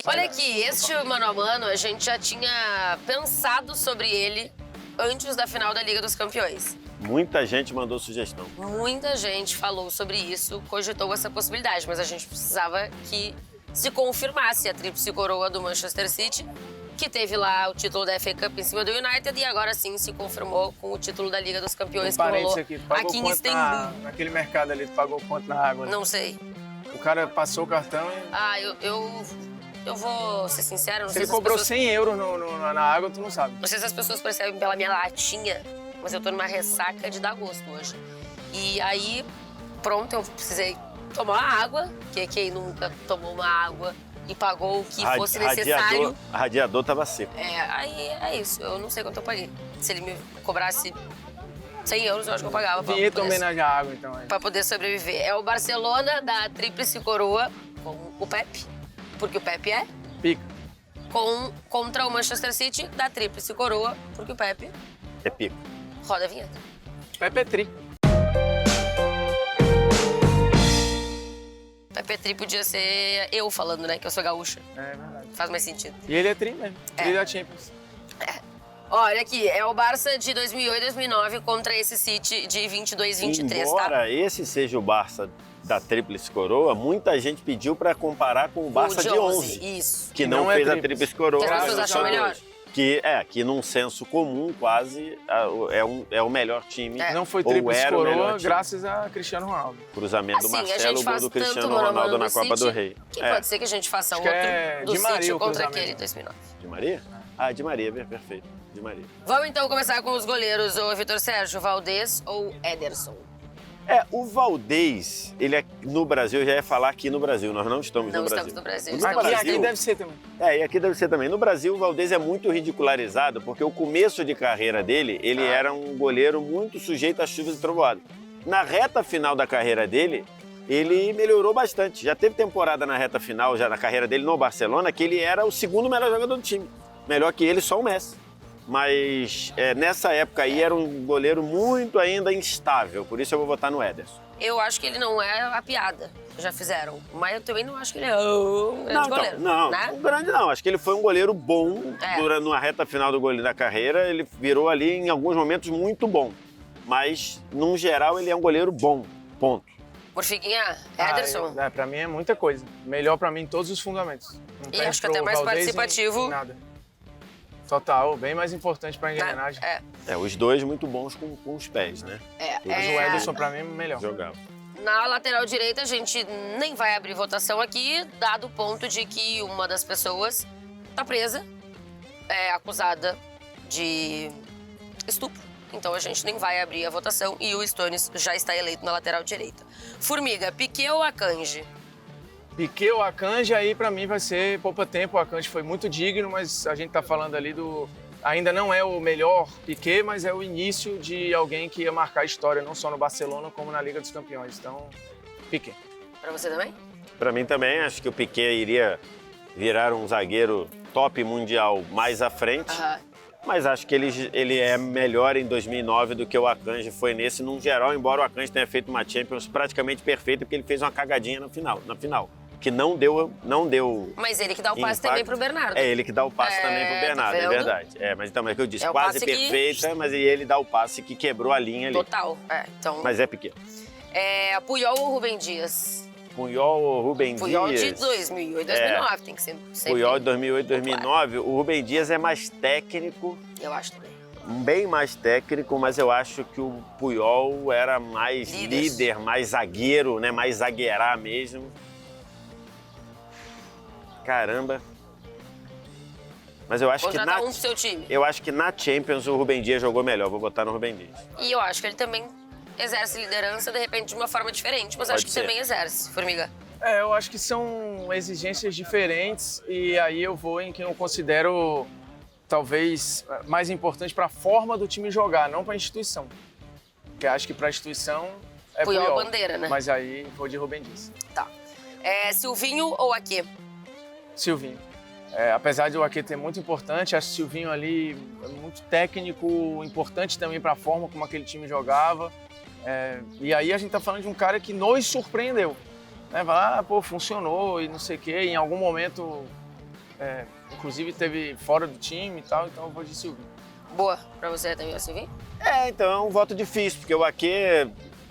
Olha aqui, este mano a mano, a gente já tinha pensado sobre ele antes da final da Liga dos Campeões. Muita gente mandou sugestão. Muita gente falou sobre isso, cogitou essa possibilidade, mas a gente precisava que se confirmasse a tríplice coroa do Manchester City, que teve lá o título da FA Cup em cima do United e agora sim se confirmou com o título da Liga dos Campeões que rolou aqui em Istambul. Naquele mercado ali, tu pagou quanto na água? Não sei. O cara passou o cartão e... Ah, eu vou ser sincero, não Se sei ele se as cobrou pessoas... 100 euros na água, tu não sabe. Não sei se as pessoas percebem pela minha latinha, mas eu tô numa ressaca de dar gosto hoje. E aí, pronto, eu precisei tomar água, que quem nunca tomou uma água e pagou o que fosse necessário. Radiador tava seco. Aí é isso, eu não sei quanto eu paguei. Se ele me cobrasse 100 euros, eu acho que eu pagava. Vinheta homenagem à água, então. Pra poder sobreviver. É o Barcelona da tríplice coroa com o Pepe, porque o Pepe é... Pica. Contra o Manchester City da tríplice coroa, porque o Pepe... É pico. Roda a vinheta. Pepe é tri. Pepe é tri podia ser eu falando, né? Que eu sou gaúcha. É verdade. Faz mais sentido. E ele é tri mesmo. Tri da Champions. Olha aqui, é o Barça de 2008 e 2009 contra esse City de 22 e 23, Embora tá? esse seja o Barça da tríplice coroa, muita gente pediu para comparar com o Barça de 11. Isso. Que não fez a tríplice coroa. Que as pessoas acham melhor. Que num senso comum, quase, é o melhor time. Não foi ou tríplice era o melhor coroa time. graças a Cristiano Ronaldo. Cruzamento do Assim, a Marcelo, gente gol faz do tanto Cristiano mano a mano Ronaldo na do Copa City, do Rei. que pode ser que a gente faça Acho que outro é do Di Maria City o contra cruzamento. aquele 2009. De Maria? Ah, de Maria, perfeito. De Maria. Vamos então começar com os goleiros, o Vitor Sérgio, Valdez ou Ederson? O Valdez, ele é no Brasil, eu já ia falar aqui no Brasil, nós não estamos no Brasil. Não estamos no Brasil, No estamos Brasil- Aqui deve ser também. E aqui deve ser também. No Brasil, o Valdez é muito ridicularizado, porque o começo de carreira dele, ele era um goleiro muito sujeito a chuvas e trovoadas. Na reta final da carreira dele, ele melhorou bastante. Já teve temporada na reta final, já na carreira dele no Barcelona, que ele era o segundo melhor jogador do time. Melhor que ele, só o Messi. Mas nessa época aí era um goleiro muito ainda instável, por isso eu vou votar no Ederson. Eu acho que ele não é a piada que já fizeram, mas eu também não acho que ele é um grande goleiro. Não, né? um grande não. Acho que ele foi um goleiro bom durante a reta final do goleiro da carreira. Ele virou ali em alguns momentos muito bom. Mas, num geral, ele é um goleiro bom. Ponto. Por Figuinha, Ederson. Pra mim é muita coisa. Melhor pra mim em todos os fundamentos. Não E perde acho que pro até mais Valdez participativo. em nada. Total, bem mais importante pra engrenagem. Os dois muito bons com os pés, né? Mas o Ederson pra mim é melhor. Jogava. Na lateral direita, a gente nem vai abrir votação aqui, dado o ponto de que uma das pessoas tá presa, é acusada de estupro. Então a gente nem vai abrir a votação e o Stones já está eleito na lateral direita. Formiga, Piquet ou Akanji? Piquet ou Akanji, aí pra mim vai ser poupa tempo. O Akanji foi muito digno, mas a gente tá falando ali do... Ainda não é o melhor Piquet, mas é o início de alguém que ia marcar a história, não só no Barcelona, como na Liga dos Campeões. Então, Piquet. Pra você também? Pra mim também, acho que o Piquet iria virar um zagueiro top mundial mais à frente. Mas acho que ele é melhor em 2009 do que o Akanji foi nesse, num geral, embora o Akanji tenha feito uma Champions praticamente perfeita, porque ele fez uma cagadinha na final. Que não deu. Mas ele que dá o passe impacto. também pro Bernardo. É ele que dá o passe também pro Bernardo, tá é vendo? verdade. Mas então, é o que eu disse, É o quase passe que- perfeita, mas ele dá o passe que quebrou a linha ali. Total. Então, Mas é pequeno. Puyol ou Rubem Dias? Puyol ou Rubem Puyol Dias? de 2008, 2009, tem que ser sempre. Puyol de 2008, 2009. O Rubem Dias é mais técnico, Eu acho também. bem mais técnico, mas eu acho que o Puyol era mais líder, mais zagueiro, né? Mais zagueirar mesmo. Caramba. Mas eu acho Contratar um pro seu time. Eu acho que na Champions o Rubem Dias jogou melhor. Vou votar no Rubem Dias. E eu acho que ele também exerce liderança, de repente, de uma forma diferente, mas Pode acho que ser. também exerce, Formiga. Eu acho que são exigências diferentes e aí eu vou em quem eu considero talvez mais importante para a forma do time jogar, não para a instituição. Porque acho que para a instituição é Puyol Puyol, bandeira, né? Mas aí vou de Rubem Dias. Tá. Silvinho ou Ake? Silvinho. Apesar de o Ake ter muito importante, acho que o Silvinho ali é muito técnico, importante também para a forma como aquele time jogava. E aí a gente tá falando de um cara que nos surpreendeu. Né? Vai lá, funcionou e não sei o quê. Em algum momento inclusive teve fora do time e tal, então eu vou de Silvinho. Boa. Pra você também, Silvinho? Então é um voto difícil, porque o Ake,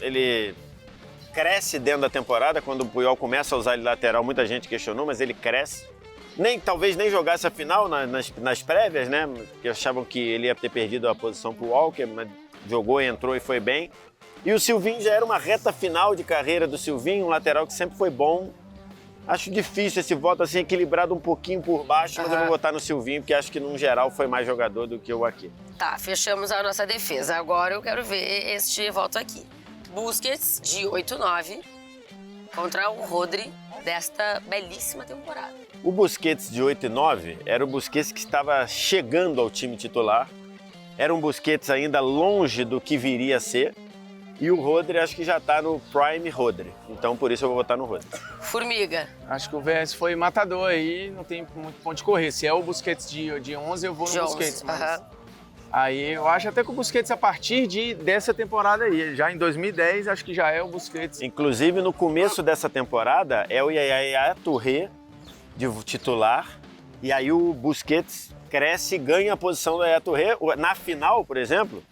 ele cresce dentro da temporada. Quando o Puyol começa a usar ele lateral, muita gente questionou, mas ele cresce. Talvez nem jogasse a final nas prévias, né? Porque achavam que ele ia ter perdido a posição pro Walker, mas jogou, entrou e foi bem. E o Silvinho já era uma reta final de carreira do Silvinho, um lateral que sempre foi bom. Acho difícil esse voto assim, equilibrado um pouquinho por baixo, mas eu vou votar no Silvinho, porque acho que, num geral, foi mais jogador do que o Ake. Tá, fechamos a nossa defesa. Agora eu quero ver este voto aqui. Busquets, de 8-9, contra o Rodri, desta belíssima temporada. O Busquets de 8 e 9 era o Busquets que estava chegando ao time titular. Era um Busquets ainda longe do que viria a ser. E o Rodri acho que já está no prime Rodri. Então por isso eu vou votar no Rodri. Formiga. Acho que o VS foi matador aí, não tem muito ponto de correr. Se é o Busquets de 11, eu vou no De 11, Busquets. Mas aham. aí eu acho até que o Busquets, a partir dessa temporada aí, já em 2010, acho que já é o Busquets. Inclusive no começo dessa temporada é o Yaya Touré de titular. E aí o Busquets cresce e ganha a posição do Yaya Touré. Na final, por exemplo,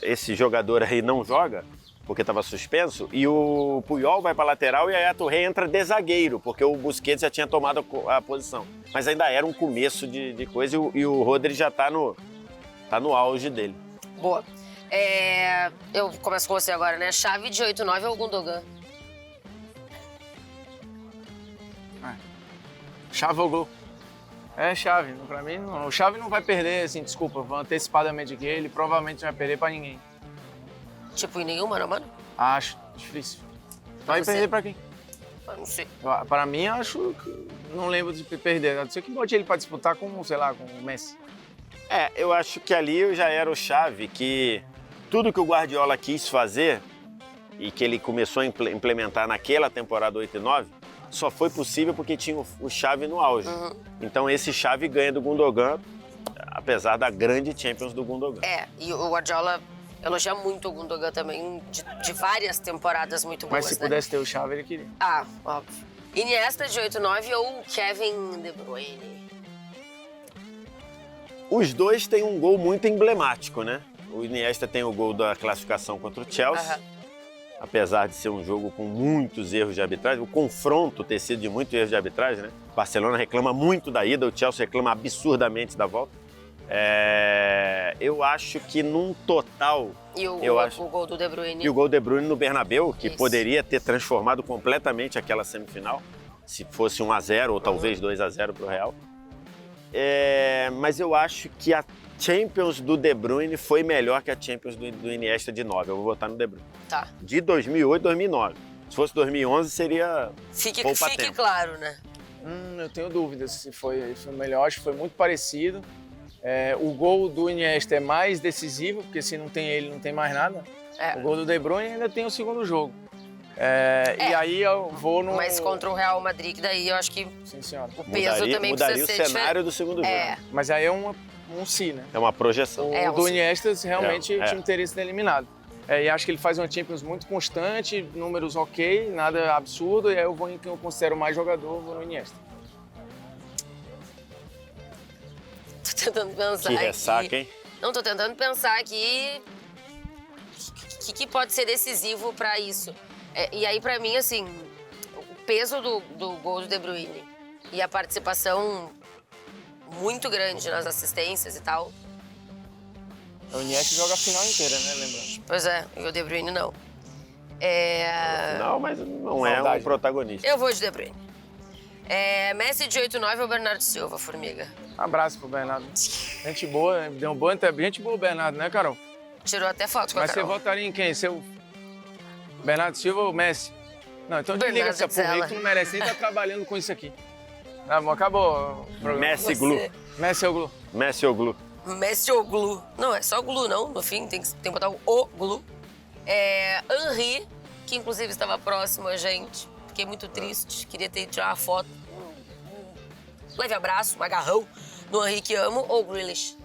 esse jogador aí não joga, porque estava suspenso, e o Puyol vai para a lateral e a Yaya Touré entra de zagueiro, porque o Busquets já tinha tomado a posição. Mas ainda era um começo de coisa e o Rodri já está no auge dele. Boa. Eu começo com você agora, né? Chave de 8-9 ou Gundogan? Chave ou gol? É Chave, pra mim não. O Chave não vai perder, assim, desculpa, vou antecipadamente aqui, ele provavelmente não vai perder pra ninguém. Tipo, em nenhum mano a mano? Acho difícil. Vai você? perder pra quem? Eu não sei. Pra mim, acho que não lembro de perder. A não ser que bote ele pra disputar com, sei lá, com o Messi. Eu acho que ali já era o Xavi, que tudo que o Guardiola quis fazer e que ele começou a implementar naquela temporada 8 e 9, só foi possível porque tinha o Xavi no auge. Uhum. Então esse Xavi ganha do Gundogan, apesar da grande Champions do Gundogan. E o Guardiola elogia muito o Gundogan também, de várias temporadas muito boas, Mas se né? pudesse ter o Xavi, ele queria. Óbvio. Iniesta de 8-9 ou Kevin De Bruyne? Os dois têm um gol muito emblemático, né? O Iniesta tem o gol da classificação contra o Chelsea. Aham. Apesar de ser um jogo com muitos erros de arbitragem, o confronto ter sido de muitos erros de arbitragem, né? O Barcelona reclama muito da ida, o Chelsea reclama absurdamente da volta. Eu acho que num total... O gol do De Bruyne? E o gol de Bruyne no Bernabéu, que Isso. poderia ter transformado completamente aquela semifinal, se fosse 1-0 ou talvez 2-0 para o Real. Mas eu acho que a Champions do De Bruyne foi melhor que a Champions do Iniesta de 9. Eu vou votar no De Bruyne. Tá. De 2008, 2009. Se fosse 2011, seria Fique poupa-tempo. claro, né? Eu tenho dúvidas se foi melhor, acho que foi muito parecido. O gol do Iniesta é mais decisivo, porque se não tem ele, não tem mais nada. O gol do De Bruyne ainda tem o segundo jogo. E aí eu vou no... Mas contra o Real Madrid, que daí eu acho que Sim, senhora. o peso também mudaria precisa o ser cenário do segundo jogo. Mas aí é um si, né? É uma projeção. O do Iniesta, realmente, o É. time teria sido eliminado. E acho que ele faz uma Champions muito constante, números ok, nada absurdo, e aí eu vou em quem eu considero mais jogador, vou no Iniesta. Tô tentando pensar Que aqui. ressaca, hein? Não, tô tentando pensar aqui o que pode ser decisivo pra isso. E aí, pra mim, assim, o peso do gol do De Bruyne e a participação muito grande nas assistências e tal. O Iniesta joga a final inteira, né, lembrando? Pois é, e o De Bruyne não. Não, mas não é Saudade, um protagonista. Eu vou de De Bruyne. Messi de 8-9 ou Bernardo Silva, Formiga? Abraço pro Bernardo. Gente boa, né? Deu um bom, gente boa o Bernardo, né, Carol? Tirou até foto com a Mas você Carol. votaria em quem? Seu Bernardo Silva ou Messi? Não, então desliga Bernardo essa porra aí Zella. que tu não merece nem estar trabalhando com isso aqui. Tá bom, acabou o programa. Messi Você. Glu. Messi ou Glu? Messi ou Glu. Messi ou Glu? Não, é só Glu, não. No fim, tem que botar o Glu. Henry, que inclusive estava próximo a gente. Fiquei muito triste. Queria ter tirado uma foto. Um leve abraço, um agarrão no Henry que amo. Ou Grealish?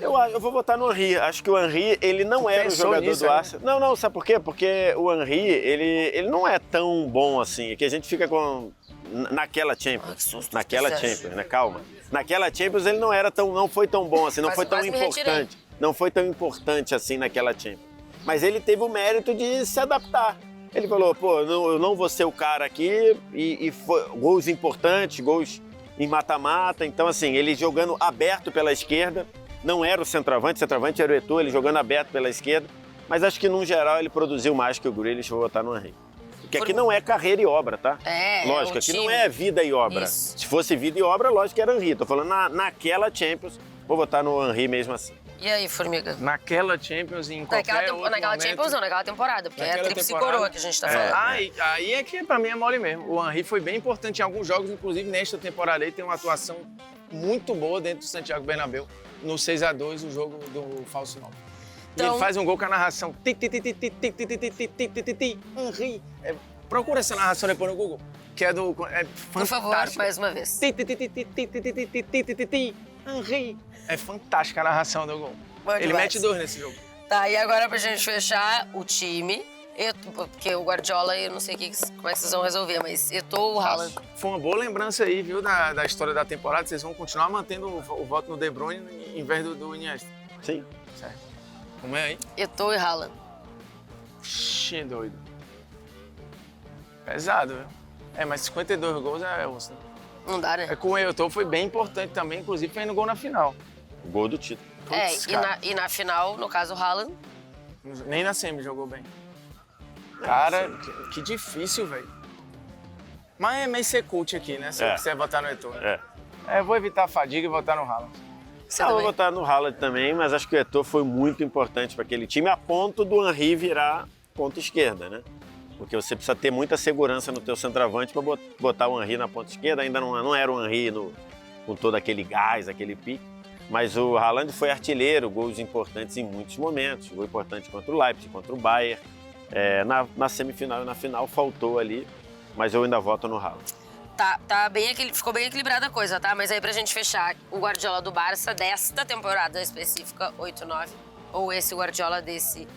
Eu vou votar no Henry. Acho que o Henry, ele não era o pensou jogador nisso, do né? Arsenal. Não, sabe por quê? Porque o Henry, ele não é tão bom assim. É que a gente fica com naquela Ah, Champions. que susto, Naquela que você Champions, né? Calma. Naquela Champions ele não foi tão bom assim, não foi tão quase me retirei. importante. Não foi tão importante assim naquela Champions. Mas ele teve o mérito de se adaptar. Ele falou, pô, eu não vou ser o cara aqui, e foi gols importantes, gols em mata-mata. Então, assim, ele jogando aberto pela esquerda, não era o centroavante era o Eto'o, ele jogando aberto pela esquerda. Mas acho que, no geral, ele produziu mais que o Grealish. Vou votar no Henry. Porque aqui não é carreira e obra, tá? Lógico, aqui não é vida e obra. Isso. Se fosse vida e obra, lógico que era Henry. Tô falando naquela Champions, vou votar no Henry mesmo assim. E aí, Formiga? Naquela Champions, em qualquer outro Naquela momento... Champions não, naquela temporada, porque é a Naquela tríplice temporada. coroa que a gente tá falando. Aí é que pra mim é mole mesmo. O Henry foi bem importante em alguns jogos, inclusive nesta temporada aí tem uma atuação muito boa dentro do Santiago Bernabéu, no 6-2, o jogo do Falso 9. E Então- ele faz um gol com a narração. Henry. Procura essa narração depois no Google, que é do... É Por favor, fantástica. mais uma vez. Henry. É fantástica a narração do gol. Bom Ele demais. mete 2 nesse jogo. Tá, e agora pra gente fechar o time, porque o Guardiola, eu não sei como é que vocês vão resolver, mas Eto'o, o Haaland. Foi uma boa lembrança aí, viu, da história da temporada. Vocês vão continuar mantendo o voto no De Bruyne em vez do Iniesta. Sim. Certo. Como é aí? Eto'o e Haaland. Xê, doido. Pesado, viu? Mas 52 gols é osso, né? Não dá, né? Com o Eto'o foi bem importante também, inclusive fez no gol na final. O gol do título. Putz, E cara. na final, no caso, o Haaland. Nem na semi jogou bem. Cara, que difícil, velho. Mas é meio ser cult aqui, né? Se É. você votar no Eto'o. Né? É. Eu vou evitar a fadiga e votar no Haaland. Você Eu vou também. votar no Haaland também, mas acho que o Eto'o foi muito importante para aquele time, a ponto do Henry virar ponta esquerda, né? Porque você precisa ter muita segurança no teu centroavante para botar o Henry na ponta esquerda. Ainda não era o Henry com todo aquele gás, aquele pique. Mas o Haaland foi artilheiro, gols importantes em muitos momentos. Gol importante contra o Leipzig, contra o Bayern. Na semifinal e na final faltou ali, mas eu ainda voto no Haaland. Ficou bem equilibrada a coisa, tá? Mas aí pra gente fechar, o Guardiola do Barça desta temporada específica, 8-9, ou esse Guardiola desse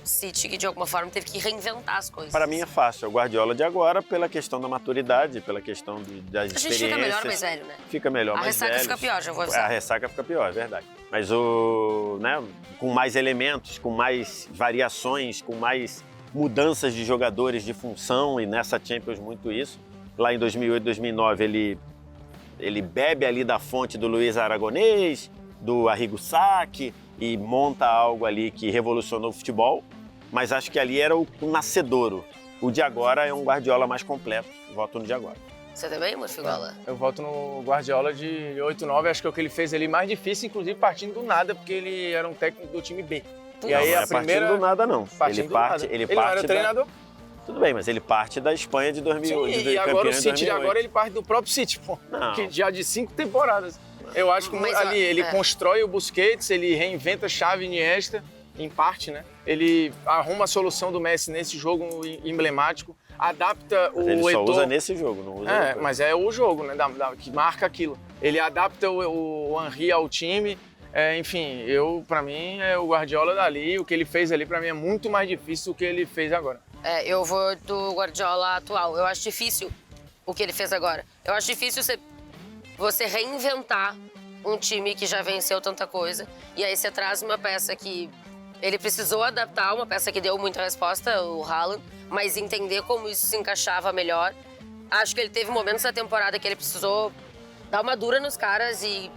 City, que de alguma forma teve que reinventar as coisas. Para mim é fácil, é o Guardiola de agora pela questão da maturidade, pela questão das A experiências. gente fica melhor mais velho, né? Fica melhor, A mais ressaca velho. fica pior, já vou A avisar. ressaca fica pior, é verdade. Mas com mais elementos, com mais variações, com mais mudanças de jogadores de função, e nessa Champions muito isso. Lá em 2008, 2009, ele bebe ali da fonte do Luiz Aragonês, do Arrigo Sacchi, e monta algo ali que revolucionou o futebol, mas acho que ali era o nascedouro. O de agora é um Guardiola mais completo. Voto no de agora. Você também, Morfigola? Eu voto no Guardiola de 8-9, acho que é o que ele fez ali mais difícil, inclusive partindo do nada, porque ele era um técnico do time B. E aí não a é primeira... partindo do nada, não. Partindo do nada. Ele não era treinador. Tudo bem, mas ele parte da Espanha de 2008. Sim, e agora o City de agora ele parte do próprio City, pô. Não. Que já de 5 temporadas. Eu acho que Mas, ali ele é. constrói o Busquets, ele reinventa Xavi e Iniesta, em parte, né? Ele arruma a solução do Messi nesse jogo emblemático, adapta Mas o ele só Eto'o... usa nesse jogo, não usa depois. Mas é o jogo, né? Que marca aquilo. Ele adapta o Henry ao time. Enfim, pra mim, é o Guardiola dali. O que ele fez ali, pra mim, é muito mais difícil do que ele fez agora. Eu vou do Guardiola atual. Eu acho difícil o que ele fez agora. Eu acho difícil você reinventar um time que já venceu tanta coisa. E aí você traz uma peça que ele precisou adaptar, uma peça que deu muita resposta, o Haaland, mas entender como isso se encaixava melhor. Acho que ele teve momentos da temporada que ele precisou dar uma dura nos caras e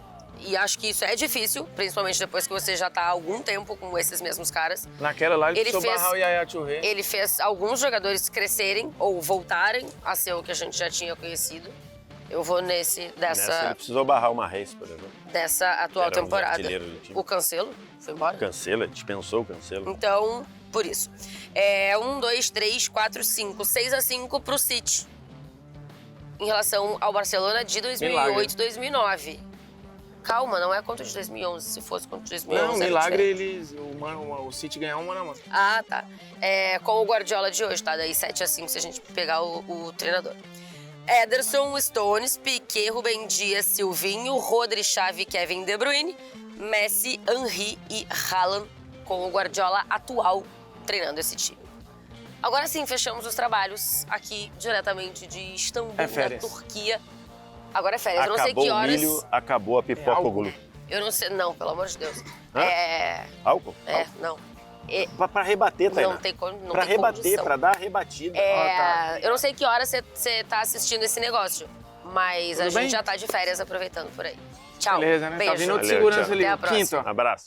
acho que isso é difícil, principalmente depois que você já tá há algum tempo com esses mesmos caras. Naquela lá, ele Ele precisou fez- barrar o Yaya Touré. Ele fez alguns jogadores crescerem ou voltarem a ser o que a gente já tinha conhecido. Eu vou Nessa ele dessa precisou barrar uma Reis, por exemplo. atual Era o temporada. artilheiro do time. O Cancelo foi embora. Cancela, dispensou o Cancelo. Então, por isso. 1, 2, 3, 4, 5. 6-5 pro City. Em relação ao Barcelona de 2008, 2009. Calma, não é contra de 2011. Se fosse contra de 2011. Não, era milagre, diferente. o City ganhou uma na mão. Ah, tá. Com o Guardiola de hoje, tá? Daí 7-5 se a gente pegar o treinador. Ederson, Stones, Piqué, Rubem Dias, Silvinho, Rodri, Xavi, Kevin De Bruyne, Messi, Henry e Haaland, com o Guardiola atual treinando esse time. Agora sim, fechamos os trabalhos aqui diretamente de Istambul, É na férias. Turquia. Agora é férias. Eu não sei Acabou que o horas. milho, acabou a pipoca álcool. glu. Eu não sei. Não, pelo amor de Deus. Hã? É. Álcool? É, não. É, Pra rebater, Tainá. não tem, não Pra tem rebater, condição. pra dar a rebatida. É, tá. Eu não sei que hora você tá assistindo esse negócio, mas a Tudo gente bem? já tá de férias aproveitando por aí. Tchau. Beleza, né? Beijo. Tá vindo outro Valeu, segurança tchau. ali, Até a o quinto, ó. Abraço.